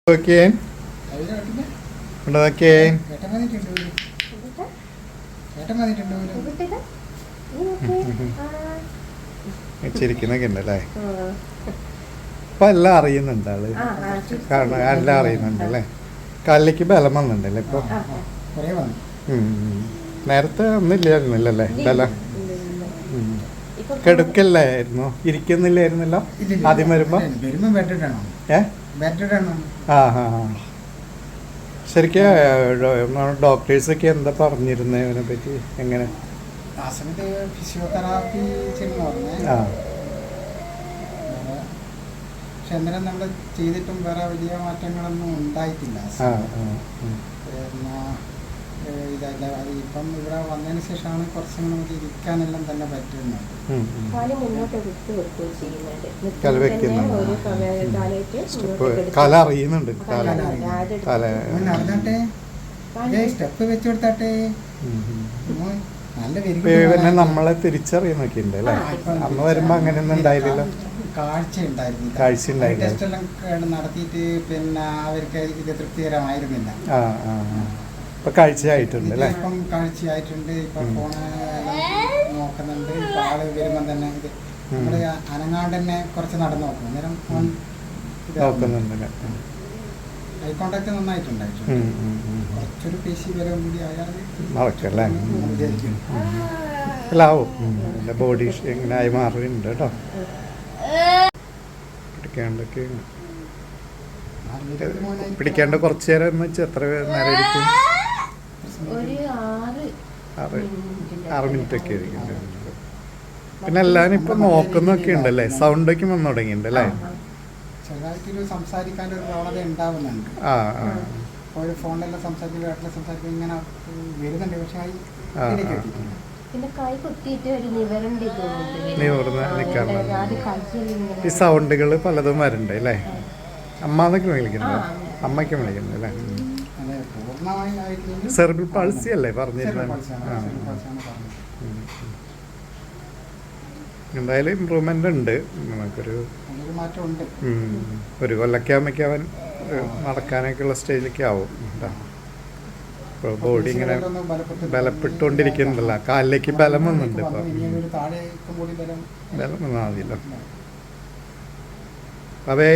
നോക്കിയേ നോക്കിയേ ചിരിക്കുന്നൊക്കെ ഉണ്ടല്ലേ. അപ്പൊ എല്ലാം അറിയുന്നുണ്ട് ആള്, കാരണം എല്ലാം അറിയുന്നുണ്ടല്ലേ. കാലിലേക്ക് ബലം വന്നിട്ടുണ്ടല്ലേ ഇപ്പൊ. നേരത്തെ ഒന്നുമില്ലായിരുന്നല്ലേ ബലം. കെടുക്കല്ലായിരുന്നോ, ഇരിക്കുന്നില്ലായിരുന്നല്ലോ ആദ്യം വരുമ്പോ. ശരിക്കും ഡോക്ടേഴ്സൊക്കെ എന്താ പറഞ്ഞിരുന്നേ അവനെ പറ്റി? എങ്ങനെ ഫിസിയോതെറാപ്പി പക്ഷെ അന്നേരം നമ്മൾ ചെയ്തിട്ടും വേറെ വലിയ മാറ്റങ്ങളൊന്നും ഉണ്ടായിട്ടില്ല. ഇതല്ല, ഇപ്പം ഇവിടെ വന്നതിന് ശേഷമാണ് കുറച്ചും നമുക്ക് ഇരിക്കാനെല്ലാം തന്നെ പറ്റുന്നത്. കല അറിയുന്നുണ്ട്, നടന്നട്ടെ, സ്റ്റെപ്പ് വെച്ച് കൊടുത്താട്ടെ. പിന്നെ നമ്മളെ തിരിച്ചറിയുന്നൊക്കെ ഉണ്ട് അല്ലേ. അന്ന് വരുമ്പോ അങ്ങനെയൊന്നും ഉണ്ടായില്ലല്ലോ. കാഴ്ച ഉണ്ടായിരുന്നു, ടെസ്റ്റ് എല്ലാം നടത്തിയിട്ട് പിന്നെ അവർക്ക് ഇത് തൃപ്തികരമായിരുന്നില്ല. ഇപ്പൊ കാഴ്ചയായിട്ടുണ്ട് അല്ലേ. ഇപ്പം കാഴ്ചയായിട്ടുണ്ട്. ഇപ്പൊ ഫോണ് നോക്കുന്നുണ്ട്. ഇപ്പൊ ആള് വരുമ്പോ തന്നെ ഇത് നമ്മള് അനങ്ങാണ്ട് തന്നെ കുറച്ച് നടന്നു നോക്കും. അന്നേരം നോക്കുന്നുണ്ട്. ഐ കോണ്ടാക്ട് നന്നായിട്ടുണ്ടായിട്ടുണ്ട്. കുറച്ചൊരു പേശി ബലം കൂടി ആയാൽ നടക്കല്ലേ. അല്ലാവും ബോഡി ഇങ്ങനെ ആയി മാറുന്നുണ്ട് കേട്ടോ. പിടിക്കാണ്ട് കുറച്ചു നേരം എന്ന് വെച്ചാൽ എത്ര നേരം ഇരിക്കും? 6 മിനിറ്റ് ഒക്കെ ആയിരിക്കും. പിന്നെ എല്ലാവരും ഇപ്പൊ നോക്കുന്നൊക്കെ ഉണ്ടല്ലേ, സൗണ്ടൊക്കെ വന്നു തുടങ്ങിയിട്ടുണ്ടല്ലേ. ചെറുതായിട്ടൊരു സംസാരിക്കാനൊരു പ്രവണത ഉണ്ടാവുന്നുണ്ട്. ഒരു ഫോണിലെല്ലാം സംസാരിക്കും ഇങ്ങനെ വരുന്നുണ്ട്. പക്ഷെ ഈ സൗണ്ടുകൾ പലതും വരണ്ടേ അല്ലേ. അമ്മന്നൊക്കെ വിളിക്കുന്നത്, അമ്മയ്ക്ക് വിളിക്കുന്നത് അല്ലേ. സെർബിൾ പാൾസി അല്ലേ പറഞ്ഞിരുന്നത്. എന്തായാലും ഇമ്പ്രൂവ്മെന്റ് ഉണ്ട്. നമുക്കൊരു ഒരു കൊല്ലൊക്കെ ആകുമ്പോഴേക്കും അവൻ നടക്കാനൊക്കെയുള്ള സ്റ്റേജിലൊക്കെ ആവും. ഇപ്പോൾ ബോഡി ഇങ്ങനെ ബലപ്പെട്ടുകൊണ്ടിരിക്കുന്നുണ്ടല്ലോ, കാലിലേക്ക് ബലം വന്നുണ്ട്. ഇപ്പൊ ബലം വന്നാൽ മതിയല്ലോ. അതേ